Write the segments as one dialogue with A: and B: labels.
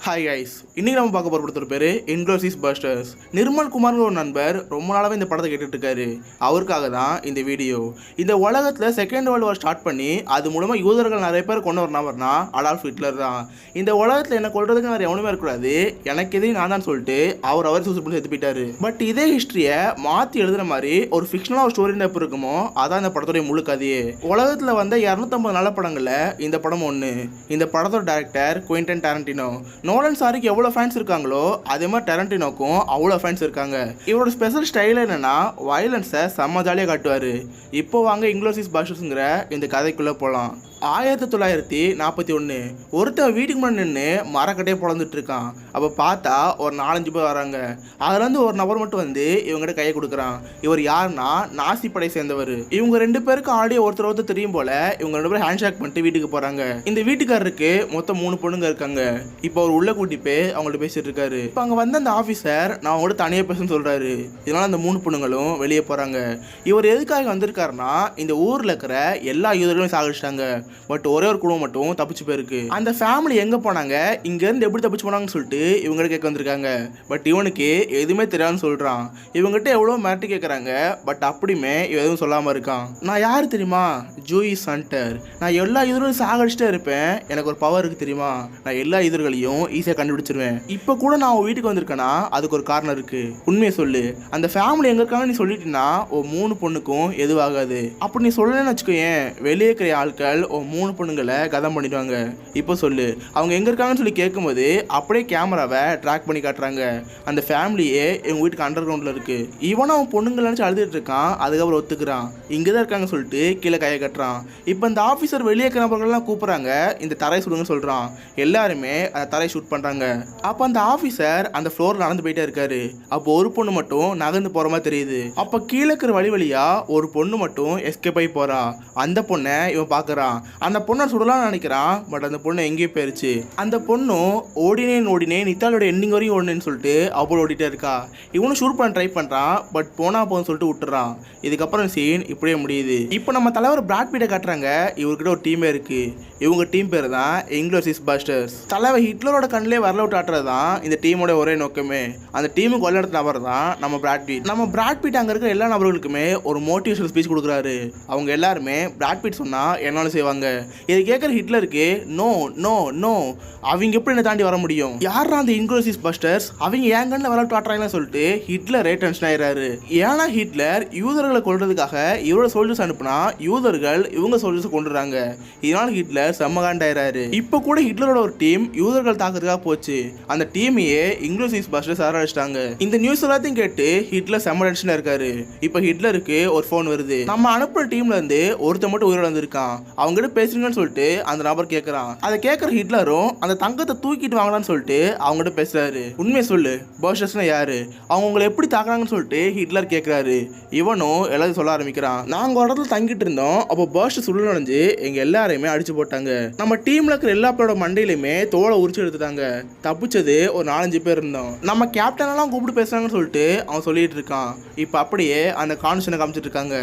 A: Hi guys, இன்னைக்கு நம்ம பார்க்க போகிற படத்தோட பேர் இன்க்ளோரியஸ் பாஸ்டர்ஸ். நிர்மல் குமார்னு ஒரு நண்பர் ரொம்ப நாளாகவே இந்த படத்தை கேட்டுட்டு இருக்காரு. அவருக்காக தான் இந்த வீடியோ. இந்த உலகத்தில் செகண்ட் வேர்ல்டு வார் ஸ்டார்ட் பண்ணி அது மூலமாக யூதர்கள் நிறைய பேர் கொண்டு வரனா அடால்ஃப் ஹிட்லர் தான். இந்த உலகத்தில் என்ன கொள்றதுக்கு வேறு எவனுமே இருக்கக்கூடாது, எனக்கு எதையும் நான் தான் சொல்லிட்டு அவர் சூசைட் பண்ணி செத்து போயிட்டாரு. பட் இதே ஹிஸ்ட்ரியை மாற்றி எழுதுன மாதிரி ஒரு ஃபிக்ஷனலாக ஸ்டோரி எப்போ இருக்குமோ அதான் இந்த படத்தோடைய முழு கதையே. உலகத்தில் வந்த 250 நல்ல படங்களில் இந்த படம் ஒன்று. இந்த படத்தோட டைரக்டர் குவென்டன் டாரண்டினோ. நோலன் சாரிக்கு எவ்வளோ ஃபேன்ஸ் இருக்காங்களோ அதே மாதிரி டாரண்டினோக்கும் அவ்வளோ ஃபேன்ஸ் இருக்காங்க. இவரோட ஸ்பெஷல் ஸ்டைல் என்னன்னா வயலன்ஸை செம்ம ஜாலியாக காட்டுவார். இப்போ வாங்க இன்க்ளோரியஸ் பாஸ்டர்ஸ்ங்கிற இந்த கதைக்குள்ளே போகலாம். 1941 ஒருத்தன் வீட்டுக்கு முன்னாடி நின்று மரக்கட்டையே பொழந்துட்டு இருக்கான். அப்போ பார்த்தா ஒரு 4-5 பேர் வராங்க. அதுலேருந்து ஒரு நபர் மட்டும் வந்து இவங்ககிட்ட கையை கொடுக்குறான். இவர் யாருன்னா நாசி படை சேர்ந்தவர். இவங்க 2 பேருக்கு ஆடியோ ஒருத்தர் தெரியும் போல. இவங்க 2 பேரும் ஹேண்ட் ஷேக் பண்ணிட்டு வீட்டுக்கு போகிறாங்க. இந்த வீட்டுக்காரருக்கு மொத்தம் 3 பொண்ணுங்க இருக்காங்க. இப்போ அவர் உள்ள கூட்டி போய் அவங்கள்ட்ட பேசிட்டு இருக்காரு. இப்போ அங்கே வந்து அந்த ஆஃபீஸர் நான் அவங்கள்ட்ட தனியாக பேசணும்னு சொல்கிறாரு. இதனால அந்த 3 பொண்ணுங்களும் வெளியே போகிறாங்க. இவர் எதுக்காக வந்திருக்காருன்னா இந்த ஊரில் இருக்கிற எல்லா யூதர்களையும் சாகடிச்சிட்டாங்க. பட் ஒரே ஒரு குடும்பம் மட்டும் தப்பிச்சு போயிருக்கு. அந்த ஃபேமிலி எங்க போனாங்க, இங்க இருந்து எப்படி தப்பிச்சு போனாங்கன்னு சொல்லிட்டு இவங்க கேட்க வந்திருக்காங்க. பட் இவனுக்கு எதுவுமே தெரியாதுன்னு சொல்றான். இவங்ககிட்ட எவ்வளவு மிரட்டி கேட்கறாங்க. பட் அப்படியுமே எதுவும் சொல்லாம இருக்கான். நான் யாரு தெரியுமா, ஜூயிஸ் ஹண்டர். நான் எல்லா யூதர்களையும் சாகடிச்சுட்டே இருப்பேன். எனக்கு ஒரு பவர் இருக்கு தெரியுமா, நான் எல்லா யூதர்களையும் ஈஸியா கண்டுபிடிச்சிருவேன். இப்ப கூட நான் வீட்டுக்கு வந்திருக்கேன்னா அதுக்கு ஒரு காரணம் இருக்கு. உண்மையை சொல்லு, அந்த ஃபேமிலி எங்க இருக்காங்க நீ சொல்லிட்டீங்கன்னா 3 பொண்ணுக்கும் எதுவாகாது. அப்படி நீ சொல்லலன்னு வச்சுக்கோயேன், வெளியே இருக்கிற ஆட்கள் 3 பொண்ணுங்களை கதம் பண்ணிடுவாங்க. இப்போ சொல்லு, அவங்க எங்க இருக்காங்கன்னு சொல்லி கேட்கும்போது அப்படியே கேமராவை ட்ராக் பண்ணி காட்டுறாங்க. அந்த ஃபேமிலியே எங்க வீட்டுக்கு அண்டர் கிரவுண்ட்ல இருக்கு. இவனும் அவன் பொண்ணுங்களை நினைச்சு அழுதுட்டு இருக்கான். அதுக்கப்புறம் ஒத்துக்கிறான். இங்கதான் இருக்காங்க சொல்லிட்டு கீழே கையை கட்டுறான். இப்போ இந்த ஆஃபீஸர் வெளியே இருக்கிற நபர்கள்லாம் கூப்பிடுறாங்க. இந்த தரை சுடுங்கன்னு சொல்றான். எல்லாருமே அந்த தரை ஷூட் பண்றாங்க. அப்போ அந்த ஆஃபீஸர் அந்த ஃப்ளோர் நடந்து போயிட்டே இருக்காரு. அப்போ ஒரு பொண்ணு மட்டும் நகர்ந்து போற மாதிரி தெரியுது. அப்போ கீழே இருக்கிற வழியா ஒரு பொண்ணு மட்டும் எஸ்கேப் ஆகி போறா. அந்த பொண்ணை இவன் பாக்குறான். அந்த பொண்ணை சுடலாம்னு நினைக்கிறான். பட் அந்த பொண்ணு எங்கேயும் போயிருச்சு. அந்த பொண்ணும் ஓடினேன் இத்தாலியோட எண்டிங் வரையும் ஓடினேன்னு சொல்லிட்டு அவள் ஓடிட்டே இருக்கா. இவனும் ஷூட் பண்ண ட்ரை பண்றான். பட் போனா போதுன்னு சொல்லிட்டு விட்டுறான். இதுக்கப்புறம் சீன் இப்படியே முடியுது. இப்போ நம்ம தலைவர் பிராட் பீட்டை காட்டுறாங்க. இவர்கிட்ட ஒரு டீமே இருக்கு. இவங்க டீம் பேர் தான் இன்க்ளோரியஸ் பாஸ்டர்ஸ். தலைவர் ஹிட்லரோட கண்ணிலே வரல விட்டு ஆட்டுறது தான் இந்த டீமோட ஒரே நோக்கமே. அந்த டீமுக்கு கொள்ளெடுத்த நபர் தான் நம்ம பிராட் பீட். நம்ம பிராட் பீட் அங்கே இருக்கிற எல்லா நபர்களுக்குமே ஒரு மோட்டிவேஷனல் ஸ்பீச் கொடுக்குறாரு. அவங்க எல்லாருமே பிராட் பீட் சொன்னா என்னாலும் செய்வாங்க. இதை கேட்குற ஹிட்லருக்கு நோ நோ நோ, அவங்க எப்படி என்ன தாண்டி வர முடியும், யாரா அந்த இன்க்ளோரியஸ் பாஸ்டர்ஸ், அவங்க ஏன் கண்ணில் வரல விட்டு ஆட்டுறாங்கன்னு சொல்லிட்டு ஹிட்லரே டென்ஷன் ஆயிடுறாரு. ஏன்னா ஹிட்லர் யூதர்களை கொல்றதுக்காக இவரோட சோல்ஜர்ஸ் அனுப்புனா யூதர்கள் இவங்க சோல்ஜர்ஸ் கொண்டுறாங்க. இதனால ஹிட்லர் செம்ம காண்டாயிராரு. இப்ப கூட ஹிட்லரோட ஒரு டீம் யூதர்கள் தாக்குறதுக்காக போச்சு. அந்த டீமையே இன்க்ளோரியஸ் பாஸ்டர்ஸ் ஆரம்பிச்சிட்டாங்க. இந்த நியூஸ் எல்லாத்தையும் கேட்டு ஹிட்லர் செம்ம டென்ஷனா இருக்காரு. இப்ப ஹிட்லருக்கு ஒரு போன் வருது. நம்ம அனுப்புற டீம்ல இருந்து ஒருத்த மட்டும் உயிரோட வந்திருக்கான். அவங்க கிட்ட பேசுறீங்கன்னு சொல்லிட்டு அந்த நபர் கேட்கறான். அதை கேட்கற ஹிட்லரும் அந்த தங்கத்தை தூக்கிட்டு வாங்கலாம்னு சொல்லிட்டு அவங்க கிட்ட பேசுறாரு. உண்மையை சொல்லு, பாஸ்டர்ஸ்னா யாரு, அவங்க உங்களை எப்படி தாக்குறாங்கன்னு சொல்லிட்டு ஹிட்லர் கேட்கிறாரு. இவனும் எல்லாத்தையும் சொல்ல ஆரம்பிக்கிறான். நாங்க ஒரு இடத்துல தங்கிட்டு இருந்தோம். அப்போ பாஸ்டர்ஸ் உள்ள நுழைஞ்சு எங்க எல்லாரையுமே அடிச்சு போட்டாங்க. நம்ம டீம்ல இருக்கிற எல்லா பேரோட மண்டையிலுமே தோலை உரிச்சு எடுத்துட்டாங்க. தப்பிச்சது ஒரு 4-5 பேர் இருந்தோம். நம்ம கேப்டன் எல்லாம் கூப்பிட்டு பேசுறாங்கன்னு சொல்லிட்டு அவன் சொல்லிட்டு இருக்கான். இப்ப அப்படியே அந்த கான்வர்சேஷனை காமிச்சிட்டு இருக்காங்க.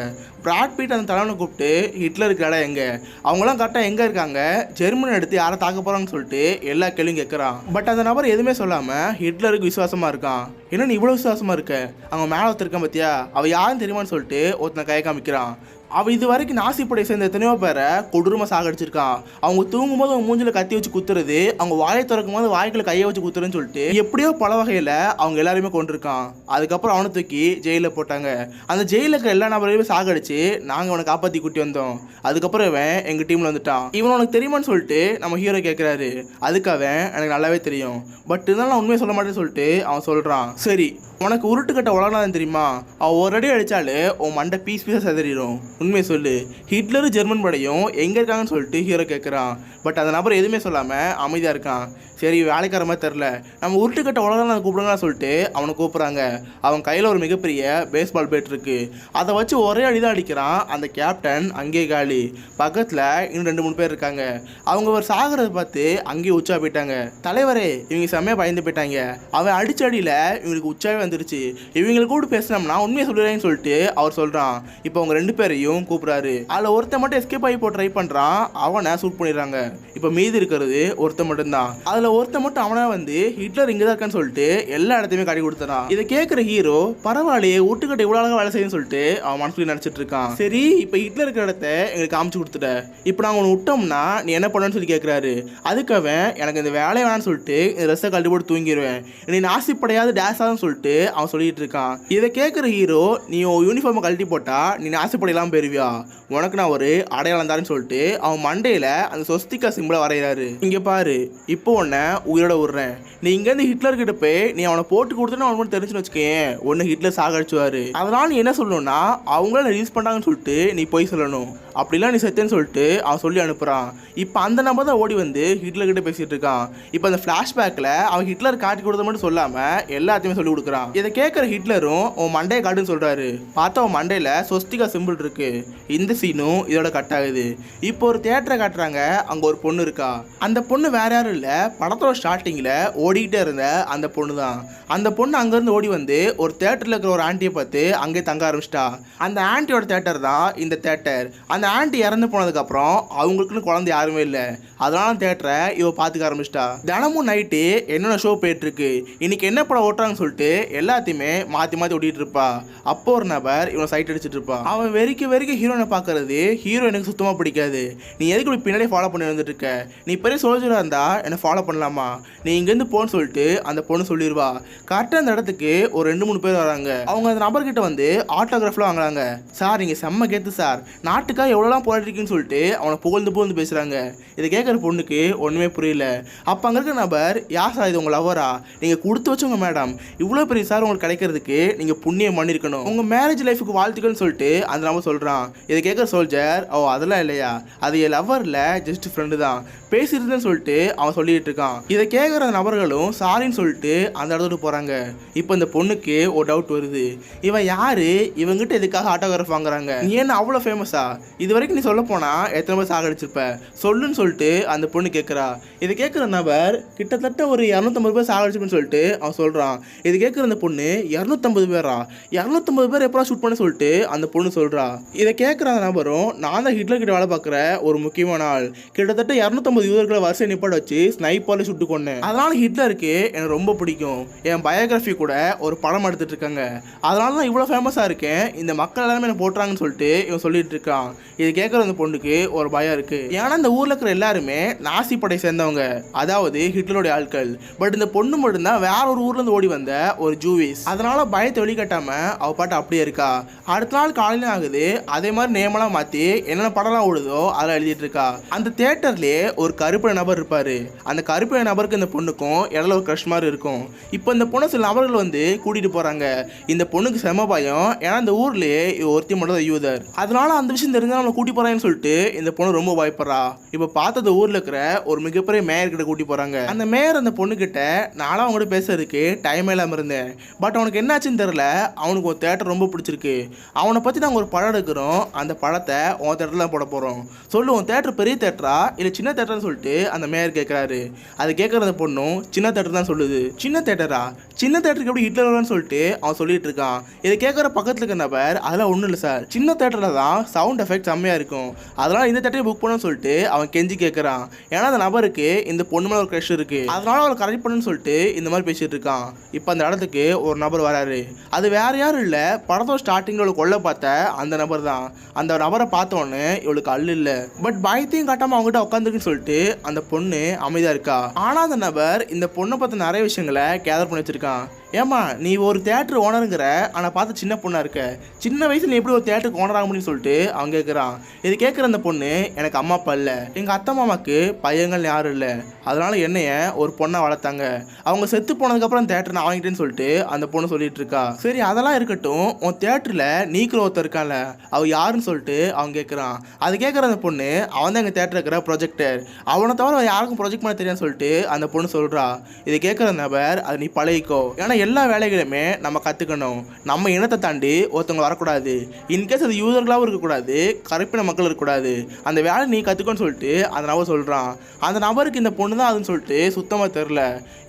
A: பிராட் பீட் அந்த தலைவனை கூப்பிட்டு ஹிட்லருக்கு இடம் எங்க, அவங்களாம் கரெக்டாக எங்கே இருக்காங்க, ஜெர்மனி எடுத்து யாரை தாக்க போகிறாங்கன்னு சொல்லிட்டு எல்லா கேள்வியும் கேட்குறான். பட் அந்த நபர் எதுவுமே சொல்லாமல் ஹிட்லருக்கு விசுவாசமாக இருக்கான். ஏன்னா நீ இவ்வளோ விசுவாசமாக இருக்க, அவங்க மேலே ஒருத்தருக்கான் பார்த்தியா, அவள் யாரும் தெரியுமான்னு சொல்லிட்டு ஒருத்தனை கை காமிக்கிறான். அவள் இது வரைக்கும் நாசி படை சேர்ந்த எத்தனையோ பேரை கொடூரமாக சாகடிச்சிருக்கான். அவங்க தூங்கும்போது அவங்க மூஞ்சில கத்தி வச்சு குத்துறது, அவங்க வாயை திறக்கும் போது வாய்க்குள்ள கையை வச்சு குத்துறதுன்னு சொல்லிட்டு எப்படியோ பல வகையில் அவங்க எல்லாருமே கொண்டிருக்கான். அதுக்கப்புறம் அவனை தூக்கி ஜெயிலில் போட்டாங்க. அந்த ஜெயிலில் இருக்கிற எல்லா நபரையுமே சாகடிச்சு நாங்கள் அவனை காப்பாற்றி கூட்டி வந்தோம். அதுக்கப்புறம் இவன் எங்கள் டீமில் வந்துட்டான். இவன் உனக்கு தெரியுமான்னு சொல்லிட்டு நம்ம ஹீரோ கேட்குறாரு. அதுக்காக எனக்கு நல்லாவே தெரியும், பட் இருந்தாலும் நான் உண்மையை சொல்ல மாட்டேன்னு சொல்லிட்டு அவன் சொல்கிறான். சரி, உனக்கு உருட்டுக்கட்ட உலகம் தெரியுமா, அவன் ஒரு அடி அடித்தாலே உன் மண்டை பீஸாக செதறிடும். உண்மையை சொல்லு, ஹிட்லரும் ஜெர்மன் படையும் எங்கே இருக்காங்கன்னு சொல்லிட்டு ஹீரோ கேட்குறான். பட் அந்த நபர் எதுவுமே சொல்லாமல் அமைதியாக இருக்கான். சரி, வேலைக்கார மாதிரி தெரில, நம்ம உருட்டுக்கட்ட உலகம் கூப்பிடுங்கன்னு சொல்லிட்டு அவனை கூப்பிட்றாங்க. அவன் கையில் ஒரு மிகப்பெரிய பேஸ்பால் பேட் இருக்கு. அதை வச்சு ஒரே அடிதான் அடிக்கிறான். அந்த கேப்டன் அங்கேயே காலி. பக்கத்தில் இன்னும் 2-3 பேர் இருக்காங்க. அவங்க ஒரு சாகிறத பார்த்து அங்கேயே உச்சா போயிட்டாங்க. தலைவரே, இவங்க செம்மையாக பயந்து போயிட்டாங்க. அவன் அடிச்ச அடியில் இவங்களுக்கு உச்சாவே வந்துருச்சு. இவங்களை கூட பேசினோம்னா உண்மையை சொல்லுறேன்னு சொல்லிட்டு அவர் சொல்கிறான். இப்போ அவங்க 2 பேரையும் பேரையும் கூப்பிடுறாரு. அதுல ஒருத்தன் மட்டும் எஸ்கேப் ஆகி ட்ரை பண்றான், அவனை ஷூட் பண்ணிடுறாங்க. இப்ப மீதி இருக்கிறது ஒருத்தன் மட்டும்தான். அதுல ஒருத்தன் மட்டும் அவனை வந்து ஹிட்லர் இங்கதான் இருக்கான்னு சொல்லிட்டு எல்லா இடத்தையுமே காட்டி கொடுத்துறான். இதை கேட்கிற ஹீரோ பரவாயில்லையே ஒட்டுக்கட்ட இவ்வளவு அழகா வேலை செய்யுன்னு சொல்லிட்டு அவன் மனசுல நினைச்சிட்டு இருக்கான். சரி இப்ப ஹிட்லர் இருக்கிற இடத்த எங்களுக்கு காமிச்சு கொடுத்துட்ட, இப்ப நாங்க உன்னை விட்டோம்னா நீ என்ன பண்ணு சொல்லி கேட்கிறாரு. அதுக்கு அவன் எனக்கு இந்த வேலையை வேணான்னு சொல்லிட்டு இந்த ட்ரெஸ்ஸை கழட்டி போட்டு தூங்கிடுவேன், நீ நாசிப்படையாவது டேஸ் ஆகுன்னு சொல்லிட்டு அவன் சொல்லிட்டு இருக்கான். இதை கேட்கிற ஹீரோ நீ யூனிஃபார்மை கழட்டி போட்டா நீ நாசிப்படையெல்லாம் பெறுவியா, உனக்கு நான் ஒரு அடையாளம் தாருன்னு சொல்லிட்டு அவன் மண்டையில அந்த சொஸ்திகா சிம்பிளை வரைகிறாரு. இங்க பாரு இப்போ உன்னை உயிரோட விடுறேன், நீ இங்கேருந்து ஹிட்லர் கிட்ட போய் நீ அவனை போட்டு கொடுத்துன்னு அவனுக்கு தெரிஞ்சுன்னு வச்சுக்கேன், ஒன்று ஹிட்லர் சாகடிச்சுவாரு. அதனால நீ என்ன சொல்லணும்னா அவங்கள ரிலீஸ் பண்ணாங்கன்னு சொல்லிட்டு நீ போய் சொல்லணும், அப்படிலாம் நீ செத்தேன்னு சொல்லிட்டு அவன் சொல்லி அனுப்புறான். இப்போ அந்த நம்பர் தான் ஓடி வந்து ஹிட்லர் கிட்ட பேசிட்டு இருக்கான். இப்போ அந்த ஃபிளாஷ்பேக்கில் அவன் ஹிட்லர் காட்டி கொடுத்த மட்டும் சொல்லாம எல்லாத்தையுமே சொல்லி கொடுக்குறான். இதை கேட்குற ஹிட்லரும் உன் மண்டையை காட்டுன்னு சொல்றாரு. பார்த்தா அவன் மண்டையில சொஸ்திகா சிம்பிள் இருக்கு. இந்த சீனும் இதோட கட் ஆகுது. இப்போ ஒரு தியேட்டரை காட்டுறாங்க, அங்க ஒரு பொண்ணு இருக்கா. அந்த பொண்ணு வேற யாரும் இல்ல, படத்தோட ஸ்டார்டிங்ல ஓடிக்கிட்டே இருந்த அந்த பொண்ணு தான். அந்த பொண்ணு அங்கிருந்து ஓடி வந்து ஒரு தியேட்டர்ல இருக்கிற ஒரு ஆண்டியை பார்த்து அங்கே தங்க ஆரம்பிச்சிட்டா. அந்த ஆண்டியோட தியேட்டர் தான் இந்த தியேட்டர். அந்த ஆண்டி இறந்து போனதுக்கு அப்புறம் அவங்களுக்குன்னு குழந்தை யாருமே இல்லை, அதனால தியேட்டரை இவ பார்த்துக்க ஆரம்பிச்சிட்டா. தினமும் நைட்டு என்னென்ன ஷோ போயிட்டு இருக்கு, இன்னைக்கு என்ன படம் ஓட்டுறாங்கன்னு சொல்லிட்டு எல்லாத்தையுமே மாற்றி மாற்றி ஓட்டிட்டு இருப்பா. அப்போ ஒரு நபர் இவனை சைட் அடிச்சிட்டு இருப்பா. அவன் வெறிக்க ஹீரோனை பார்க்கறது ஹீரோ எனக்கு சுத்தமாக பிடிக்காது, நீ எதுக்கு இப்படி பின்னாடி ஃபாலோ பண்ணி வந்துட்டு இருக்க, நீ பெரிய சோல்ஜராக இருந்தா என்னை ஃபாலோ பண்ணலாமா, நீ இங்கேருந்து போன்னு சொல்லிட்டு அந்த பொண்ணு சொல்லிடுவா. கரெக்டாக அந்த இடத்துக்கு ஒரு 2-3 பேர் வராங்க. அவங்க அந்த நபர்கிட்ட வந்து ஆட்டோகிராஃப்லாம் வாங்குறாங்க. சார் நீங்கள் செம்ம கேத்து சார், நாட்டுக்காக எவ்வளோலாம் போராட்டிருக்குன்னு சொல்லிட்டு அவனை புகழ்ந்து பேசுகிறாங்க. இதை கேட்குற பொண்ணுக்கு ஒன்றுமே புரியல. அப்போ அங்கே இருக்கிற நபர் யார் சார் இது உங்கள் லவரா, நீங்கள் கொடுத்து வச்சவங்க மேடம், இவ்வளோ பெரிய சார் உங்களுக்கு கிடைக்கிறதுக்கு நீங்கள் புண்ணியம் பண்ணியிருக்கணும், உங்கள் மேரேஜ் லைஃபுக்கு வாழ்த்துக்கள்னு சொல்லிட்டு அந்த நபர் சொல்கிறான். இதை கேட்குற சோல்ஜர் ஓ அதெல்லாம் இல்லையா, அது என் லவர் இல்லை ஜஸ்ட் ஃப்ரெண்டு தான், பேசியிருந்தேன்னு சொல்லிட்டு அவன் சொல்லிட்டு இருக்கான். இதை கேட்குற நபர்களும் சாரின்னு சொல்லிட்டு அந்த இடத்துக்கு போகிறாங்க. இப்போ இந்த பொண்ணுக்கு ஒரு டவுட் வருது, இவன் யாரு, இவங்கிட்ட எதுக்காக ஆட்டோகிராஃப் வாங்குறாங்க, நீ என்ன அவ்வளோ ஃபேமஸா, இது வரைக்கும் நீ சொல்ல போனா எத்தனை பேர் சாகடிச்சிருப்ப சொல்லுன்னு சொல்லிட்டு அந்த பொண்ணு கேட்குறா. இதை கேட்குற நபர் கிட்டத்தட்ட ஒரு 250 பேர் சாகடிச்சுன்னு சொல்லிட்டு அவன் சொல்கிறான். இது கேட்குற அந்த பொண்ணு 250 பேரா, 250 பேர் எப்போ ஷூட் பண்ண சொல்லிட்டு அந்த பொண்ணு சொல்கிறா. இதை கேட்குற அந்த நபரும் நான் தான் ஹிட்லர் கிட்ட வேலை பார்க்குற ஒரு முக்கியமான ஆள், கிட்டத்தட்ட 250 யூதர்களை வரிசை நிப்பாட வச்சு ஸ்னைப்பால சுட்டு கொண்டேன், அதனால ஹிட்லருக்கு எனக்கு ரொம்ப பிடிக்கும், என் பயோகிராஃபி கூட ஒரு படம் எடுத்துட்டு இருக்காங்க, அதனால தான் இவ்வளோ ஃபேமஸாக இருக்கேன், இந்த மக்கள் எல்லாருமே என்ன போட்டுறாங்கன்னு சொல்லிட்டு இவன் சொல்லிட்டு இருக்கான். இது கேட்குற அந்த பொண்ணுக்கு ஒரு பயம் இருக்கு. ஏன்னா இந்த ஊரில் இருக்கிற எல்லாருமே நாசி படை சேர்ந்தவங்க, அதாவது ஹிட்லருடைய ஆட்கள். பட் இந்த பொண்ணு மட்டும்தான் வேற ஒரு ஊர்ல இருந்து ஓடி வந்த ஒரு ஜூவிஸ், அதனால பயத்தை வெளிக்கட்டாம அவ பாட்டு அப்படியே இருக்கா. அடுத்த நாள் காலையில ஆகுது, அதே மாதிரி நேமெல்லாம் மாற்றி என்னென்ன படம்லாம் ஓடுதோ அதெல்லாம் எழுதிட்டு இருக்கா. அந்த தியேட்டர்லேயே ஒரு கருப்பு நபர் இருப்பாரு. அந்த கருப்பு நபருக்கு இந்த பொண்ணுக்கும் இடையில ஒரு க்ரஷ் மாதிரி இருக்கும். இப்போ இந்த பொண்ணு சில நபர்கள் வந்து கூட்டிட்டு போறாங்க. இந்த பொண்ணுக்கு செம பயம், ஏன்னா இந்த ஊர்லயே ஒருத்தி மட்டும் தான் யூதர், அதனால அந்த விஷயம் தெரிஞ்சா நம்மளை கூட்டி போறாங்கன்னு சொல்லிட்டு இந்த பொண்ணு ரொம்ப பயப்படுறா. இப்போ பார்த்தது ஊர்ல இருக்கிற ஒரு மிகப்பெரிய மேயர் கிட்ட கூட்டி போறாங்க. அந்த மேயர் அந்த பொண்ணு கிட்ட நானும் அவங்க கூட பேசுறதுக்கு டைம் இல்லாம இருந்தேன், பட் அவனுக்கு என்னாச்சுன்னு தெரியல, அவனுக்கு ஒரு தேட்டர் ரொம்ப பிடிச்சிருக்கு, அவனை பத்தி நாங்கள் ஒரு படம் எடுக்கிறோம், அந்த படத்தை உன் தேட்டர்ல போட போறோம், சொல்லுவோம் தேட்டர் பெரிய தேட்டரா இல்லை சின்ன தேட்டர்னு சொல்லிட்டு அந்த மேயர் கேட்குறாரு. அது கேட்குற அந்த பொண்ணும் சின்ன தேட்டர் தான் சொல்லுது. சின்ன தேட்டரா, சின்ன தேட்டருக்கு எப்படி ஹிட்லர் வரும்னு சொல்லிட்டு அவன் சொல்லிட்டு இருக்கான். இதை கேட்குற பக்கத்தில் இருக்க நபர் அதெல்லாம் ஒன்றும் இல்லை சார், சின்ன தேட்டரில் தான் சவுண்ட் எஃபெக்ட் செம்மையாக இருக்கும், அதனால இந்த தேட்டரை புக் பண்ணணும்னு சொல்லிட்டு அவன் கெஞ்சி கேட்குறான். ஏன்னா அந்த நபருக்கு இந்த பொண்ணு மேலே ஒரு க்ரஷ் இருக்கு, அதனால அவளை கரெக்ட் பண்ணுன்னு சொல்லிட்டு இந்த மாதிரி பேசிட்டு இருக்கான். இப்போ அந்த இடத்துக்கு ஒரு நபர் வராரு. அது வேற யாரும் இல்லை, படத்தோட ஸ்டார்டிங்கில் கொல்ல பார்த்த அந்த நபர் தான். அந்த நபரை பார்த்தோன்னே இவளுக்கு அள்ளு இல்லை, பட் பயத்தையும் காட்டாமல் அவங்ககிட்ட உட்காந்துருக்குன்னு சொல்லிட்டு அந்த பொண்ணு அமைதியாக இருக்கா. ஆனால் அந்த நபர் இந்த பொண்ணை பார்த்து நிறைய விஷயங்களை கேதர் பண்ணி வச்சிருக்கான். ஏமா நீ ஒரு தேட்டர் ஓனருங்கிற, ஆனால் பார்த்து சின்ன பொண்ணாக இருக்க, சின்ன வயசில் நீ எப்படி ஒரு தேட்டருக்கு ஓனர் ஆக முடியும்னு சொல்லிட்டு அவன் கேட்குறான். இது கேட்குற அந்த பொண்ணு எனக்கு அம்மா அப்பா இல்லை, எங்கள் அத்தை மாமாவுக்கு பையங்கள் யாரும் இல்லை, அதனால என்னைய ஒரு பொண்ணை வளர்த்தாங்க, அவங்க செத்து போனதுக்கப்புறம் தேட்டர் நான் வாங்கிட்டேன்னு சொல்லிட்டு அந்த பொண்ணு சொல்லிட்டு இருக்கா. சரி அதெல்லாம் இருக்கட்டும், உன் தேட்டரில் நீக்கிற ஒருத்தர் இருக்கான்ல அவன் யாருன்னு சொல்லிட்டு அவன் கேட்குறான். அது கேட்குற அந்த பொண்ணு அவன் தான் எங்கள் தேட்டர் இருக்கிற ப்ரொஜெக்டர், அவனை தவிர யாருக்கும் ப்ரொஜெக்ட் பண்ண தெரியாதுன்னு சொல்லிட்டு அந்த பொண்ணு சொல்கிறா. இதை கேட்குற நபர் அது நீ பழகிக்கோ, ஏன்னா எல்லா வேலைகளுமே நம்ம கற்றுக்கணும். நம்ம இனத்தை தாண்டி ஒருத்தவங்க வரக்கூடாது. இன்கேஸ் அது யூதர்களாகவும் இருக்கக்கூடாது, கருப்பின மக்கள் இருக்கக்கூடாது. அந்த வேலை நீ கற்றுக்கணும்னு சொல்லிட்டு அந்த நபர் சொல்கிறான். அந்த நபருக்கு இந்த பொண்ணு தான் அதுன்னு சொல்லிட்டு சுத்தமாக தெரில.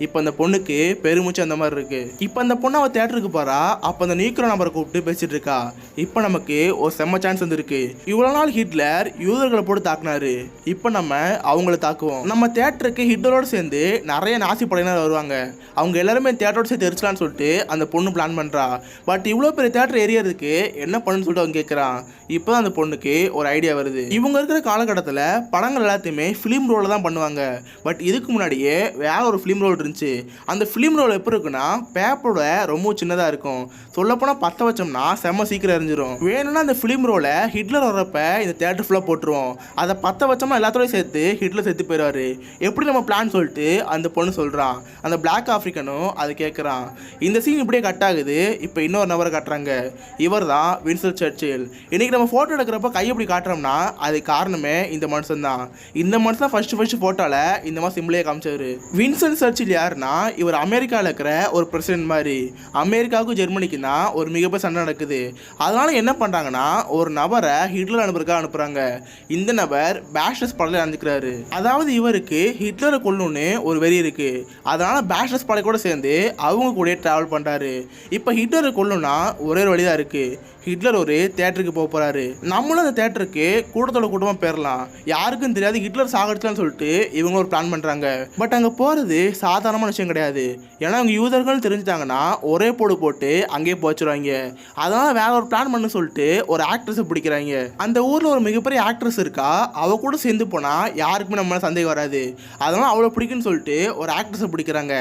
A: இப்போ அந்த பொண்ணுக்கு பெருமூச்சு அந்த மாதிரி இருக்கு. இப்போ அந்த பொண்ணு அவள் தேட்டருக்கு போகிறா. அப்போ அந்த நியூக்ளியர் நபரை கூப்பிட்டு பேசிட்டு இருக்கா. இப்போ நமக்கு ஒரு செம்ம சான்ஸ் வந்துருக்கு. இவ்வளோ நாள் ஹிட்லர் யூதர்களை போட்டு தாக்குனாரு. இப்போ நம்ம அவங்கள தாக்குவோம். நம்ம தேட்டருக்கு ஹிட்லரோடு சேர்ந்து நிறைய நாசி படையினர் வருவாங்க. அவங்க எல்லாருமே தேட்டரோடு சேர்த்து எரிச்சலான்னு சொல்லிட்டு அந்த பொண்ணு பிளான் பண்ணுறா. பட் இவ்வளோ பெரிய தேட்டர் எரியறதுக்கு என்ன பண்ணுன்னு சொல்லிட்டு அவங்க கேட்குறான். இப்போ தான் அந்த பொண்ணுக்கு ஒரு ஐடியா வருது. இவங்க இருக்கிற காலகட்டத்தில் படங்கள் எல்லாத்தையுமே ஃபிலிம் ரோலில் தான் பண்ணுவாங்க. பட் இதுக்கு முன்னாடியே வேற ஒரு ஃபிலிம் ரோல் இருந்துச்சு. அந்த ஃபிலிம் ரோல் எப்படி இருக்குன்னா பேப்பரோட ரொம்ப சின்னதாக இருக்கும். சொல்லப்போனால் பற்ற வச்சோம்னா செம்ம சீக்கிரம் எரிஞ்சிடும். வேணும்னா அந்த ஃபிலிம் ரோலை ஹிட்லர் வர்றப்ப இந்த தேட்டர் ஃபுல்லாக போட்டுருவோம். அதை பற்ற வச்சோம்னா எல்லாத்தோடையும் சேர்த்து ஹிட்லர் செத்து போயிடுவார். எப்படி நம்ம பிளான் சொல்லிட்டு அந்த பொண்ணு சொல்கிறான். அந்த பிளாக் ஆஃப்ரிக்கனும் அதை கேட்குறான். இந்த சீன் இப்படியே கட் ஆகுது. இப்போ இன்னொரு நபரை காட்டுறாங்க. இவர் தான் வின்ஸ்டன் சர்ச்சில். இன்றைக்கி நம்ம ஃபோட்டோ எடுக்கிறப்ப கை எப்படி காட்டுறோம்னா அது காரணமே இந்த மனுஷன் தான். இந்த மனுஷன் ஃபர்ஸ்ட் ஃபோட்டோவில் இந்த மாதிரி சிம்பிளே காமிச்சாரு. வின்ஸ்டன் சர்ச்சில் யாருன்னா இவர் அமெரிக்காவில் இருக்கிற ஒரு பிரசிடென்ட் மாதிரி. அமெரிக்காவுக்கும் ஜெர்மனிக்கு தான் ஒரு மிகப்பெரிய சண்டை நடக்குது. அதனால என்ன பண்ணுறாங்கன்னா ஒரு நபரை ஹிட்லர் அனுப்புறாங்க. இந்த நபர் பேஸ்டர்ஸ் படையில் அனுப்பிக்கிறாரு. அதாவது இவருக்கு ஹிட்லரை கொல்லணும்னு ஒரு வெறி இருக்கு. அதனால பேஸ்டர்ஸ் படை கூட சேர்ந்து அவங்க கூட டிராவல் பண்ணுறாரு. இப்போ ஹிட்லரை கொல்லணும்னா ஒரே ஒரு வழிதான் இருக்கு. ஹிட்லர் ஒரு தேட்டருக்கு போகிறாரு. நம்மளும் அந்த தேட்டருக்கு கூட்டத்தோட கூட்டமாக போயிடலாம். யாருக்கும் தெரியாது ஹிட்லர் சாகடிச்சலான்னு சொல்லிட்டு இவங்க ஒரு பிளான் பண்ணுறாங்க. பட் அங்கே போகிறது சாதாரணமான விஷயம் கிடையாது. ஏன்னா அவங்க யூதர்கள் தெரிஞ்சுட்டாங்கன்னா ஒரே போட்டு அங்கேயே போச்சுருவாங்க. அதனால வேற ஒரு பிளான் பண்ண சொல்லிட்டு ஒரு ஆக்ட்ரஸை பிடிக்கிறாங்க. அந்த ஊரில் ஒரு மிகப்பெரிய ஆக்ட்ரஸ் இருக்கா. அவ கூட சேர்ந்து போனால் யாருக்குமே நம்ம சந்தேகம் வராது. அதனால அவ்வளோ பிடிக்குன்னு சொல்லிட்டு ஒரு ஆக்ட்ரஸை பிடிக்கிறாங்க.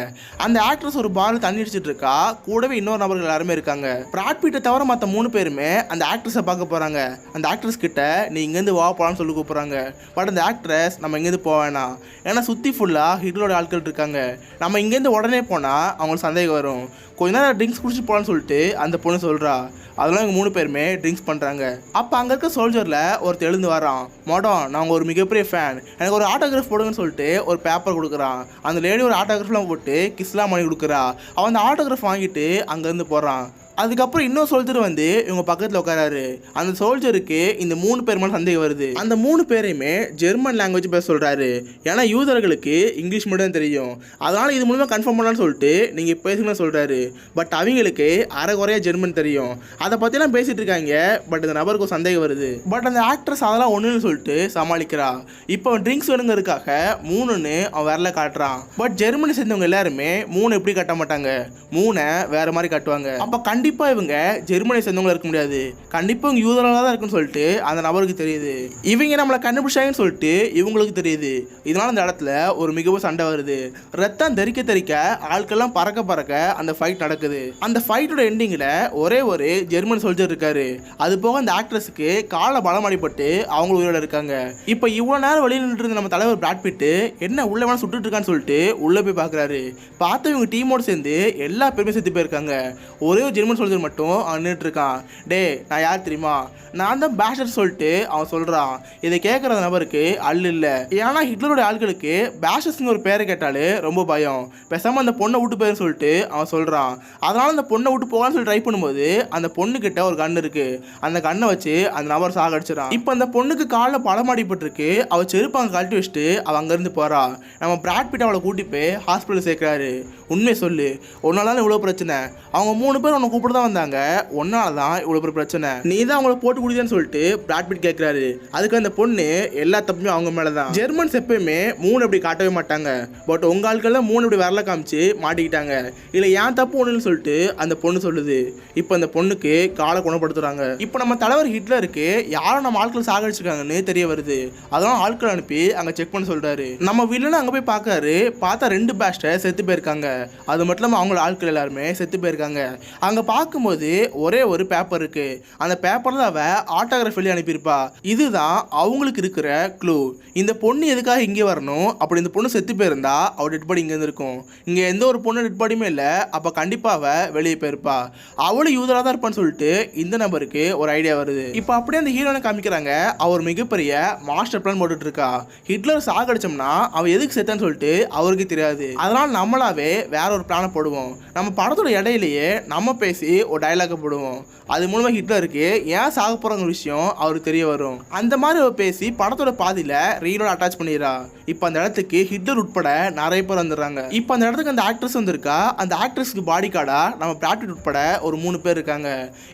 A: அந்த ஆக்ட்ரஸ் ஒரு பால் தண்ணி அடிச்சிட்டு இருக்கா. கூடவே இன்னொரு நபர்கள் எல்லாருமே இருக்காங்க. பிராட் பிட்டை தவிர மற்ற 3 பேருமே அந்த ஆக்ட்ரஸை பார்க்க போகிறாங்க. அந்த ஆக்ட்ரஸ் கிட்ட நீ இங்கேருந்து வா போகலான்னு சொல்லி கூப்பிட்றாங்க. பட் அந்த ஆக்ட்ரஸ் நம்ம இங்கேருந்து போக வேணாம். ஏன்னா சுற்றி ஃபுல்லாக ஹிட்லரோட ஆட்கள் இருக்காங்க. நம்ம இங்கேருந்து உடனே போனால் அவங்களுக்கு சந்தேகம் வரும். கொஞ்ச நேரம் ட்ரிங்க்ஸ் குடிச்சிட்டு போகலான்னு சொல்லிட்டு அந்த பொண்ணு சொல்கிறா. அதெல்லாம் இவங்க 3 பேருமே ட்ரிங்க்ஸ் பண்ணுறாங்க. அப்போ அங்கே இருக்க சோல்ஜரில் ஒருத்தர் எழுந்து வரான். மோடம் நான் ஒரு மிகப்பெரிய ஃபேன், எனக்கு ஒரு ஆட்டோகிராஃப் போடுங்கன்னு சொல்லிட்டு ஒரு பேப்பர் கொடுக்குறான். அந்த லேடி ஒரு ஆட்டோகிராஃப்லாம் போட்டு கிஸ்லாம் பண்ணி கொடுக்குறா. அவன் அந்த ஆட்டோகிராஃப் வாங்கிட்டு அங்கேருந்து போகிறான். அதுக்கப்புறம் இன்னொரு சோல்ஜர் வந்து இவங்க பக்கத்தில் உட்காராரு. அந்த சோல்ஜருக்கு இந்த 3 பேர் மேலே சந்தேகம் வருது. அந்த 3 பேரையுமே ஜெர்மன் லாங்குவேஜ் பேச சொல்கிறாரு. ஏன்னா யூதர்களுக்கு இங்கிலீஷ் மட்டும் தான் தெரியும். அதனால் இது மூலமாக கன்ஃபார்ம் பண்ணலான்னு சொல்லிட்டு நீங்கள் பேசுங்கன்னு சொல்கிறாரு. பட் அவங்களுக்கு அரைகுறையாக ஜெர்மன் தெரியும். அதை பற்றிலாம் பேசிகிட்டு இருக்காங்க. பட் இந்த நபருக்கு சந்தேகம் வருது. பட் அந்த ஆக்ட்ரஸ் அதெல்லாம் ஒன்றுன்னு சொல்லிட்டு சமாளிக்கிறா. இப்போ அவன் ட்ரிங்க்ஸ் வேணுங்கிறதுக்காக 3ன்னு அவன் வரல காட்டுறான். பட் ஜெர்மனி சேர்ந்தவங்க எல்லாருமே 3 எப்படி கட்ட மாட்டாங்க, 3 வேற மாதிரி கட்டுவாங்க. அப்போ கண்டிப்பாக இவங்க ஜெர்மனி சேர்ந்தவங்களா இருக்க முடியாது. கண்டிப்பாக இவங்க யூதர்களாக தான் இருக்குன்னு சொல்லிட்டு அந்த நபருக்கு தெரியுது. இவங்க நம்மளை கண்டுபிடிச்சாங்கன்னு சொல்லிட்டு இவங்களுக்கு தெரியுது. இதனால அந்த இடத்துல ஒரு மிகவும் சண்டை வருது. ரத்தம் தெறிக்க ஆட்கள்லாம் பறக்க அந்த ஃபைட் நடக்குது. அந்த ஃபைட்டோட எண்டிங்கில் ஒரே ஒரு ஜெர்மன் சோல்ஜர் இருக்காரு. அது போக அந்த ஆக்ட்ரஸுக்கு காலை பலம் அடிபட்டு அவங்க உயிரோட இருக்காங்க. இப்போ இவ்வளோ நேரம் வெளியில் நின்று இருந்த நம்ம தலைவர் பிராட் பிட் என்ன உள்ள வேணா சுட்டுட்டு இருக்கான்னு சொல்லிட்டு உள்ள போய் பார்க்குறாரு. பார்த்து இவங்க டீமோடு சேர்ந்து எல்லா பேருமே செத்து போயிருக்காங்க. ஒரே ஒரு ஜெர்மன் சோல்ஜர் மட்டும் நின்றுட்டு இருக்கான். டே நான் யார் தெரியுமா, நான் தான் பேஸ்டர் சொல்லிட்டு அவன் சொல்கிறான். இதை கேட்குற நபருக்கு அல்ல இல்லை. ஏன்னா ஹிட்லரோட ஆட்களுக்கு பேஸ்டர்ஸ்னு ஒரு பேரை கேட்டாலே ரொம்ப பயம். பேசாமல் அந்த பொண்ணை விட்டு போயிருன்னு சொல்லிட்டு அவன் சொல்கிறான். அதனால அந்த பொண்ணை விட்டு போகலான்னு சொல்லி ட்ரை பண்ணும்போது அந்த பொண்ணுக்கிட்ட ஒரு கன் இருக்கு. அந்த கண்ணை வச்சு அந்த நபர் சாகடிச்சிடான். இப்போ அந்த பொண்ணுக்கு காலில் பலமாடிப்பட்டிருக்கு. அவள் செருப்பு அங்கே கழட்டி வச்சுட்டு அவள் அங்கேருந்து போகிறா. நம்ம பிராட் பிட் அவளை கூட்டி போய் ஹாஸ்பிட்டல் சேர்க்குறாரு. உண்மையை சொல்லு, உன்னால இவ்வளோ பிரச்சனை. அவங்க 3 பேர் உன்னை கூப்பிட்டு தான் வந்தாங்க. ஒன்னால தான் இவ்வளோ பெரிய பிரச்சனை. நீ தான் அவங்கள போட்டு குடிதான்னு சொல்லிட்டு பிராட் பிட் கேட்குறாரு. அதுக்கு அந்த பொண்ணு எல்லா தப்புமே அவங்க மேலே தான். ஜெர்மன்ஸ் எப்பயுமே 3 இப்படி காட்டவே மாட்டாங்க. பட் உங்க ஆட்கள்லாம் 3 இப்படி வரல காமிச்சு மாட்டிக்கிட்டாங்க. இல்லை ஏன் தப்பு ஒன்றுன்னு சொல்லிட்டு அந்த பொண்ணு சொல்லுது. இப்போ அந்த பொண்ணுக்கு காலை குணப்படுத்துறாங்க. இப்போ நம்ம தலைவர் ஹிட்லருக்கு யாரும் நம்ம ஆட்கள் சாகடிச்சிருக்காங்கன்னு தெரிய வருது. அதெல்லாம் ஆட்கள் அனுப்பி அங்கே செக் பண்ண சொல்றாரு. நம்ம வில்லனும் அங்கே போய் பார்த்தா 2 பேஸ்டர் செத்து போயிருக்காங்க. அது மட்டும் இல்லாமல் அவங்களோட ஆட்கள் எல்லாருமே செத்து போயிருக்காங்க. அங்கே பார்க்கும்போது ஒரே ஒரு பேப்பர் இருக்கு. அந்த பேப்பர்ல அவ ஆட்டோகிராஃப் எழுதி அனுப்பியிருப்பா. இதுதான் அவங்களுக்கு இருக்கிற க்ளூ. இந்த பொண்ணு எதுக்காக இங்கே வரணும்? அப்படி இந்த பொண்ணு செத்து போயிருந்தா அவள் டெட் பாடி இங்கே இருக்கும். இங்கே எந்த ஒரு பொண்ணு டெட் பாடியுமே இல்லை. அப்போ கண்டிப்பாக அவள் வெளியே போயிருப்பா. அவளும் யூதராக தான் இருப்பான்னு சொல்லிட்டு இந்த நபருக்கு ஒரு ஐடியா வருது. இப்போ அப்படியே அந்த ஹீரோனை காமிக்கிறாங்க. அவர் மிகப்பெரிய மாஸ்டர் பிளான் போட்டுட்டு இருக்கா. ஹிட்லர் சாகடிச்சோம்னா அவன் எதுக்கு செத்தான்னு சொல்லிட்டு அவருக்கு தெரியாது. அதனால நம்மளாவே வேற ஒரு பிளானை போடுவோம். நம்ம படத்தோட இடையிலேயே நம்ம பேசி ஒரு டைலாக போடுவோம். அது மூலமா ஹிட்லருக்கு ஏன் சாக போறாங்க விஷயம் அவருக்கு தெரிய வரும். அந்த மாதிரி அவர் பேசி படத்தோட பாதியில ரீலோட அட்டாச் பண்ணிடுறா. இப்போ அந்த இடத்துக்கு ஹிட்லர் உட்பட நிறைய பேர் வந்துடுறாங்க. இப்போ அந்த இடத்துக்கு அந்த ஆக்ட்ரஸ் வந்திருக்கா. அந்த ஆக்ட்ரஸ்க்கு பாடி கார்டா நம்ம பிராட் உட்பட ஒரு 3 பேர் இருக்காங்க.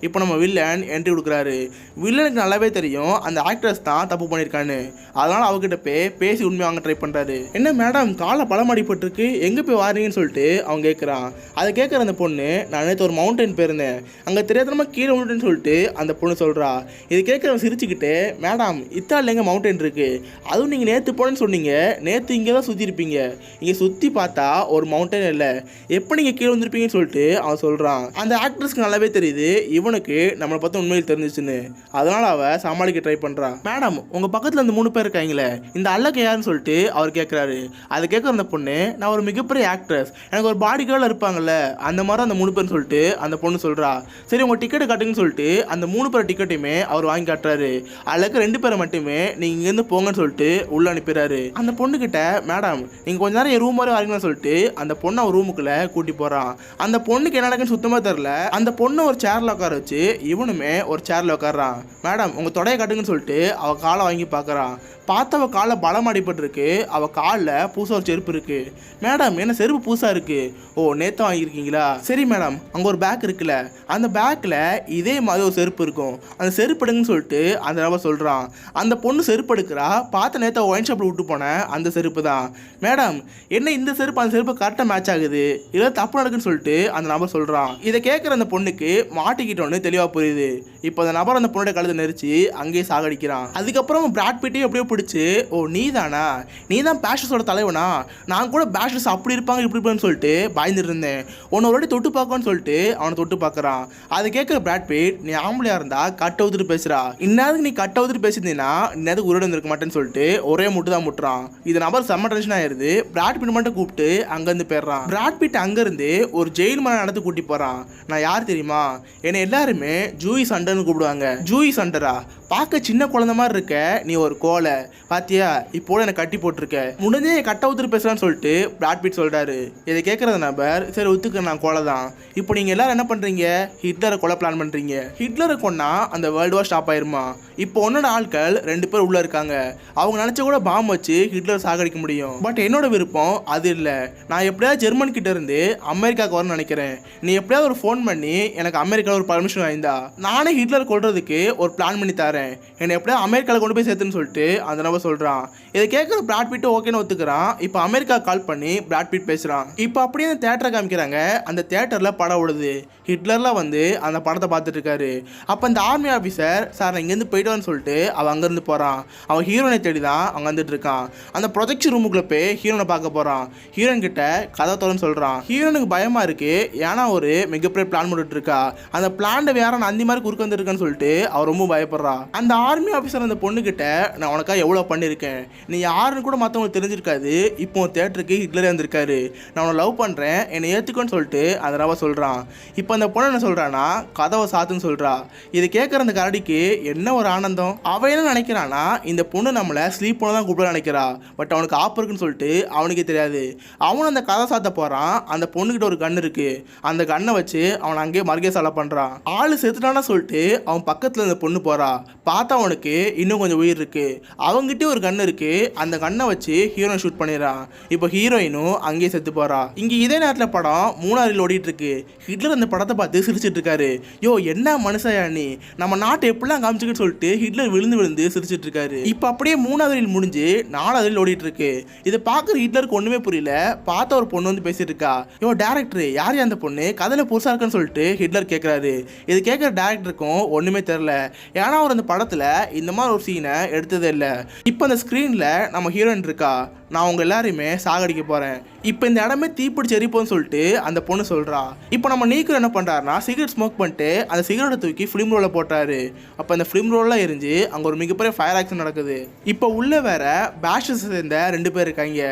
A: இப்போ நம்ம வில்லன் என்ட்ரி கொடுக்குறாரு. வில்லனுக்கு நல்லாவே தெரியும் அந்த ஆக்ட்ரஸ் தான் தப்பு பண்ணியிருக்கான்னு. அதனால அவகிட்ட போய் பேசி உண்மை வாங்க ட்ரை பண்றாரு. என்ன மேடம் காலை பலமாடிப்பட்டிருக்கு, எங்க போய் வாரீங்கன்னு சொல்லிட்டு அவன் கேட்குறான். அதை கேட்குற அந்த பொண்ணு, நான் நேற்று ஒரு மவுண்டன் போயிருந்தேன், அங்கே தெரியாதனமா கீழே விழுந்துன்னு சொல்லிட்டு அந்த பொண்ணு சொல்றா. இது கேட்குறவன் சிரிச்சுக்கிட்டு, மேடம் இத்தாலியில் எங்க மவுண்டன் இருக்கு, அதுவும் நீங்கள் நேற்று போனேன்னு சொன்னீங்க, நேற்று இங்கே தான் சுற்றி இருப்பீங்க, இங்கே சுற்றி பார்த்தா ஒரு மவுண்டன் இல்லை, எப்போ நீங்கள் கீழே வந்துருப்பீங்கன்னு சொல்லிட்டு அவன் சொல்கிறான். அந்த ஆக்ட்ரஸ்க்கு நல்லாவே தெரியுது இவனுக்கு நம்மளை பார்த்து உண்மையில் தெரிஞ்சிச்சுன்னு. அதனால் அவள் சமாளிக்க ட்ரை பண்ணுறான். மேடம் உங்கள் பக்கத்தில் அந்த 3 பேர் இருக்காங்களே, இந்த அல்லக்கு யாருன்னு சொல்லிட்டு அவர் கேட்குறாரு. அதை கேட்குற அந்த பொண்ணு, நான் ஒரு மிகப்பெரிய ஆக்ட்ரஸ், எனக்கு ஒரு பாடி கார்டில் இருப்பாங்கல்ல அந்த மாதிரி அந்த 3 பேர்னு சொல்லிட்டு அந்த பொண்ணு சொல்கிறா. சரி உங்கள் டிக்கெட்டு காட்டுங்கன்னு சொல்லிட்டு அந்த 3 பேர் டிக்கெட்டையுமே அவர் வாங்கி காட்டுறாரு. அதில் இருக்க 2 பேரை மட்டுமே நீங்கள் இங்கேருந்து போங்கன்னு சொல்லிட்டு உள்ளே அனுப்பிடுறாரு. அந்த பொண்ணுக்கிட்ட, மேடம் நீங்கள் கொஞ்ச நேரம் என் ரூம் வரை வரீங்கன்னு சொல்லிட்டு அந்த பொண்ணை அவர் ரூமுக்குள்ளே கூட்டி போகிறான். அந்த பொண்ணுக்கு என்ன நடக்குன்னு சுத்தமாக தெரில. அந்த பொண்ணை ஒரு சேரில் உட்கார வச்சு இவனுமே ஒரு சேரில் உட்காடுறான். மேடம் உங்கள் தொடையை காட்டுங்கன்னு சொல்லிட்டு அவள் காலை வாங்கி பார்க்குறான். பார்த்து அவள் காலில் பலம் அடிபட்டுருக்கு. அவள் காலில் புதுசாக ஒரு செருப்பு இருக்கு. மேடம் என்ன செருப்பு புதுசாக இருக்கு? ஓ நேற்று வாங்கியிருக்கீங்களா? சரி மேடம் அங்கே ஒரு பேக் இருக்குல்ல, அந்த பேக்கில் இதே மாதிரி ஒரு செருப்பு இருக்கும், அந்த செருப்பு எடுங்கன்னு சொல்லிட்டு அந்த நபர் சொல்கிறான். அந்த பொண்ணு செருப்பு எடுக்கிறா. பார்த்து நேற்று ஒயின் ஷாப்பில் விட்டு போனேன் அந்த செருப்பு தான். மேடம் என்ன இந்த செருப்பு அந்த செருப்பு கரெக்டாக மேட்ச் ஆகுது, இல்லை தப்பு நடக்குன்னு சொல்லிட்டு அந்த நபர் சொல்கிறான். இதை கேட்குற அந்த பொண்ணுக்கு மாட்டிக்கிட்டோன்னு தெளிவாக புரியுது. இப்போ அந்த நபர் அந்த பொண்ணோட கழுத்தை நெரிச்சு அங்கேயே சாகடிக்கிறான். அதுக்கப்புறம் பிராட் பிட்டே எப்படியோ பிடிச்சி, ஓ நீதானா, நீதான் பேஷஸோட தலைவனா, நான் கூட பேஷஸ் அப்படி இருப்பாங்க இப்படி இருப்பான்னு சொல்லிட்டு பயந்துட்டு இருந்தேன், உன்னை ஒரு வாட்டி தொட்டு பார்க்கணும்னு சொல்லிட்டு அவனை தொட்டு பார்க்குறான். அதை கேட்குற பிராட் பிட், நீ ஆம்பளையா இருந்தா கட் அவுத்துட்டு பேசுறா, இந்நேரத்துக்கு நீ கட் அவுத்துட்டு பேசியிருந்தீங்கன்னா இந்நேரத்துக்கு உயிரோடு இருந்திருக்க மாட்டேன்னு சொல்லிட்டு ஒரே முட்டு தான் முட்டுறான். இது நபர் செம்ம டென்ஷன் ஆயிருது. பிராட் பிட் மட்டும் கூப்பிட்டு அங்கேருந்து போயிடுறான். பிராட் பிட் அங்கேருந்து ஒரு ஜெயில் மன நடத்து கூட்டி போகிறான். நான் யார் தெரியுமா, என்னை எல்லாருமே ஜூயி சண்டர்னு கூப்பிடுவாங்க. ஜூயி சண்டரா, பார்க்க சின்ன குழந்தை மாதிரி இருக்க, நீ ஒரு கோலை பாத்தியா, இப்போ எனக்கு கட்டி போட்டிருக்க, முடிஞ்சே கட்ட ஊத்துட்டு பேசலான்னு சொல்லிட்டு பிராட் பிட் சொல்றாரு. இதை கேட்கறது நபர், சரி ஒத்துக்க நான் கோலை தான், இப்போ நீங்க எல்லாரும் என்ன பண்றீங்க, ஹிட்லரை கொலை பிளான் பண்றீங்க, ஹிட்லரை கொன்னா அந்த வேர்ல்டு வார் ஸ்டாப் ஆயிருமா, இப்போ உன்னோட ஆட்கள் 2 பேர் உள்ள இருக்காங்க, அவங்க நினைச்ச கூட பாம்பு வச்சு ஹிட்லர் சாகடிக்க முடியும், பட் என்னோட விருப்பம் அது இல்லை, நான் எப்படியாவது ஜெர்மன் கிட்ட இருந்து அமெரிக்காவுக்கு வரணும்னு நினைக்கிறேன், நீ எப்படியாவது ஒரு ஃபோன் பண்ணி எனக்கு அமெரிக்காவில் ஒரு பர்மிஷன் வாய்ந்தா நானே ஹிட்லர் கொல்றதுக்கு ஒரு பிளான் பண்ணி தரேன், என்னை எப்படியா அமெரிக்காவில் கொண்டு போய் சேர்த்துன்னு சொல்லிட்டு அந்த நபர் சொல்கிறான். இதை கேட்குற பிராட் பிட் ஓகேன்னு ஒத்துக்கிறான். இப்போ அமெரிக்கா கால் பண்ணி பிராட் பிட் பேசுகிறான். இப்போ அப்படியே அந்த தேட்டரை காமிக்கிறாங்க. அந்த தேட்டரில் படம் ஓடுது. ஹிட்லர்லாம் வந்து அந்த படத்தை பார்த்துட்டு இருக்காரு. அப்போ அந்த ஆர்மி ஆஃபீஸர், சார் நான் இங்கேருந்து போய்ட்டுவான்னு சொல்லிட்டு அவன் அங்கேருந்து போகிறான். அவன் ஹீரோனை தேடி தான் அங்கே வந்துட்டு இருக்கான். அந்த ப்ரொஜெக்ஷன் ரூமுக்குள்ளே போய் ஹீரோனை பார்க்க போகிறான். ஹீரோன் கிட்ட கதை தோறன்னு சொல்கிறான். ஹீரோனுக்கு பயமாக இருக்குது. ஏன்னா ஒரு மிகப்பெரிய பிளான் போட்டுட்டு இருக்கா. அந்த பிளான்ட வேற நான் அந்த மாதிரி குறுக்க வந்துருக்கான்னு சொல்லிட்டு அவர் ரொம்ப பயப்படுறான். அந்த ஆர்மி ஆஃபீஸர் அந்த பொண்ணுக்கிட்ட, நான் உனக்காக எவ்வளோ பண்ணியிருக்கேன், நீ யாருன்னு கூட மற்றவங்களுக்கு தெரிஞ்சிருக்காது, இப்போ தேட்டருக்கு ஹிட்லரே வந்திருக்காரு, நான் உன்னை லவ் பண்ணுறேன், என்னை ஏற்றுக்கோன்னு சொல்லிட்டு அந்த நபர் சொல்கிறான். இப்போ அந்த பொண்ணு என்ன சொல்கிறான்னா, கதவை சாத்துன்னு சொல்கிறா. இதை கேட்குற அந்த கரடிக்கு என்ன ஒரு ஆனந்தம். அவன் என்ன நினைக்கிறான்னா, இந்த பொண்ணு நம்மளை ஸ்லீப் பண்ண தான் கூப்பிட நினைக்கிறா, பட் அவனுக்கு ஆப்பு இருக்குன்னு சொல்லிட்டு அவனுக்கே தெரியாது. அவன் அந்த கதை சாத்த போகிறான். அந்த பொண்ணுக்கிட்ட ஒரு கன் இருக்குது. அந்த கன்னை வச்சு அவனை அங்கேயே மர்கே சாலை பண்ணுறான். ஆள் செத்துட்டானா சொல்லிட்டு அவன் பக்கத்தில் இந்த பொண்ணு போகிறா. பார்த்தா அவனுக்கு இன்னும் கொஞ்சம் உயிர் இருக்கு. அவங்ககிட்ட ஒரு கன் இருக்கு. அந்த கண்ணை வச்சு ஹீரோயின் ஷூட் பண்ணிடுறான். இப்போ ஹீரோயினும் அங்கேயே செத்து போறா. இங்க இதே நேரத்தில் படம் 3வது ஓடிட்டு இருக்கு. ஹிட்லர் அந்த படத்தை பார்த்து சிரிச்சிட்டு இருக்காரு. யோ என்ன மனுஷயா நீ, நம்ம நாட்டை எப்படிலாம் காமிச்சுன்னு சொல்லிட்டு ஹிட்லர் விழுந்து விழுந்து சிரிச்சிட்டு இருக்காரு. இப்போ அப்படியே 3வது ரீல் முடிஞ்சு 4வது ஓடிட்டு இருக்கு. இதை பார்க்குற ஹிட்லருக்கு ஒண்ணுமே புரியல. பார்த்த ஒரு பொண்ணு வந்து பேசிட்டு இருக்கா. யோ டேரக்டர், யார் அந்த பொண்ணு, கதையில புதுசா இருக்குன்னு சொல்லிட்டு ஹிட்லர் கேட்கிறாரு. இது கேட்குற டேரக்டருக்கும் ஒண்ணுமே தெரியல. ஏன்னா அவர் அந்த படத்தில் இந்த மாதிரி ஒரு சீனை எடுத்ததே இல்லை. இப்போ அந்த ஸ்க்ரீனில் நம்ம ஹீரோயின் இருக்கா. நான் உங்க எல்லாரையுமே சாகடிக்க போறேன். இப்போ இந்த இடமே தீப்பிடிச்சு எரிப்போன்னு சொல்லிட்டு அந்த பொண்ணு சொல்றா. இப்போ நம்ம நீக்கர் என்ன பண்றாருன்னா சிகரெட் ஸ்மோக் பண்ணிட்டு அந்த சிகரெட்டை தூக்கி ஃபிலிம் ரோல போட்டாரு. அப்போ அந்த ஃபிலிம் ரோல்லாம் எரிஞ்சு அங்கே ஒரு மிகப்பெரிய ஃபயர் ஆக்சிடென்ட் நடக்குது. இப்போ உள்ள வேற பேஷஸ் சேர்ந்த 2 பேர் இருக்காங்க.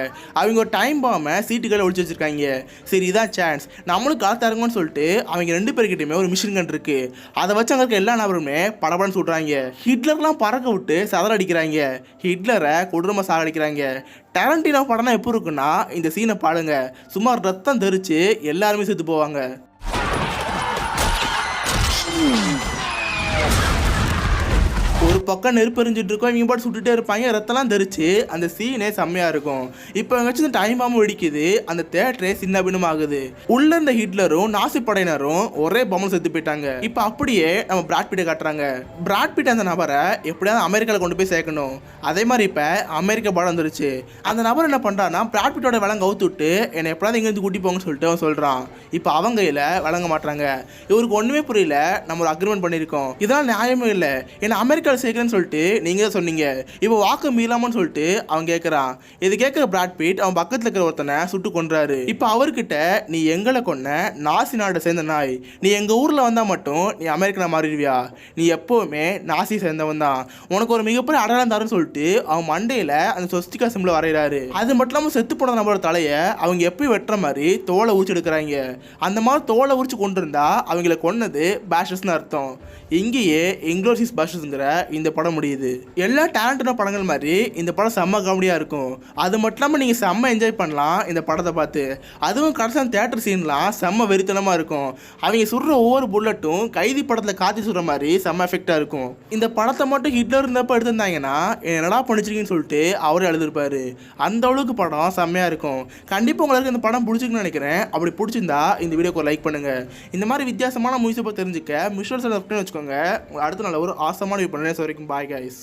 A: அவங்க ஒரு டைம் பாம்பை சீட்டுகளை ஒழிச்சு வச்சிருக்காங்க. சரி இதான் சான்ஸ், நம்மளும் காத்தாருங்கன்னு சொல்லிட்டு அவங்க 2 பேர்கிட்டயுமே ஒரு மிஷின் கன் இருக்கு. அதை வச்சு அங்கே இருக்க எல்லா நபருமே படபடன்னு சுடுறாங்க. ஹிட்லர்லாம் பறக்க விட்டு சதற அடிக்கிறாங்க. ஹிட்லரை கொடூரமா சாகடிக்கிறாங்க. டாரண்டினோ படம்னா எப்படி இருக்குன்னா இந்த சீனை பாருங்க, சுமார் ரத்தம் தெரிச்சு எல்லாருமே செத்து போவாங்க. ஒரு பக்கம் நெருப்பு எரிஞ்சிட்டு இருக்கும், இவங்க பாட்டு சுட்டுட்டே இருப்பாங்க, ரத்தம்லாம் தெரிச்சு அந்த சீனே செம்மையா இருக்கும். இப்போ இவங்க வச்சு டைம் பாம்பு வெடிக்குது, அந்த தேட்டரே சின்ன பின்னம் ஆகுது. உள்ள இருந்த ஹிட்லரும் நாசி படையினரும் ஒரே பொம்மை செத்து போயிட்டாங்க. இப்போ அப்படியே நம்ம பிராட் பிட்டை காட்டுறாங்க. பிராட் பிட் அந்த நபரை எப்படியாவது அமெரிக்காவில் கொண்டு போய் சேர்க்கணும். அதே மாதிரி இப்போ அமெரிக்கா படம் வந்துருச்சு. அந்த நபர் என்ன பண்றான்னா பிராட் பிட்டோட விலங்கு அவுத்து விட்டு என்னை எப்படியாவது இங்கேருந்து கூட்டி போங்கன்னு சொல்லிட்டு அவன் சொல்றான். இப்போ அவங்க கையில் வழங்க மாட்டாங்க. இவருக்கு ஒண்ணுமே புரியல, நம்ம ஒரு அக்ரிமெண்ட் பண்ணியிருக்கோம், இதெல்லாம் நியாயமே இல்லை, ஏன்னா அமெரிக்கா சேர்க்கிறேன்னு சொல்லிட்டு நீங்க தான் சொன்னீங்க, இப்போ வாக்கு மீளாமன்னு சொல்லிட்டு அவன் கேட்கறான். இது கேட்கிற பிராட் பிட் அவன் பக்கத்தில் இருக்கிற ஒருத்தனை சுட்டு கொன்றாரு. இப்போ அவர்கிட்ட நீ எங்களை கொன்ன நாசி நாட்டை சேர்ந்த நாய், நீ எங்க ஊர்ல வந்தா மட்டும் நீ அமெரிக்கா மாறிடுவியா, நீ எப்பவுமே நாசி சேர்ந்தவன் தான், உனக்கு ஒரு மிகப்பெரிய அடையாளம் தரன்னு சொல்லிட்டு அவன் மண்டையில அந்த சொஸ்திகா சிம்பிள் வரைகிறாரு. அது மட்டும் இல்லாமல் செத்து போன நம்மளோட தலையை அவங்க எப்பயும் வெட்டுற மாதிரி தோலை உரிச்சு எடுக்கிறாங்க. அந்த மாதிரி தோலை உரிச்சு கொண்டு இருந்தா அவங்களை கொன்னது பேஷஸ்னு அர்த்தம். இங்கேயே இங்க்ளோரியஸ் பாஸ்டர்ஸ்ங்கிற இந்த படம் முடியுது. எல்லா டாரண்டினோ படங்கள் மாதிரி இந்த படம் செம்ம காமெடியா இருக்கும். அது மட்டும் இல்லாமல் நீங்க செம்ம என்ஜாய் பண்ணலாம் இந்த படத்தை பார்த்து. அதுவும் கடைசியான தியேட்டர் சீன்லாம் செம்ம வெறித்தனமா இருக்கும். அவங்க சுடுற ஒவ்வொரு புல்லட்டும் கைதி படத்துல காத்தி சுடுற மாதிரி செம்ம எஃபெக்டா இருக்கும். இந்த படத்தை மட்டும் ஹிட்லர் இருந்தப்ப எடுத்திருந்தாங்கன்னா என்னடா பண்ணிச்சிருக்கீங்கன்னு சொல்லிட்டு அவரே எழுதிருப்பாரு. அந்த அளவுக்கு படம் செம்மையா இருக்கும். கண்டிப்பா உங்களுக்கு இந்த படம் பிடிச்சிருக்குன்னு நினைக்கிறேன். அப்படி பிடிச்சிருந்தா இந்த வீடியோக்கு லைக் பண்ணுங்க. இந்த மாதிரி வித்தியாசமான மூவிஸை பற்றி தெரிஞ்சுக்க மிஸ்டர் சப்ஸ்கிரைப் வச்சுக்கோங்க. அடுத்த நாள் ஒரு ஆசமான வீடியோ பண்ணுறேன். வரைக்கும் பாய் கைஸ்.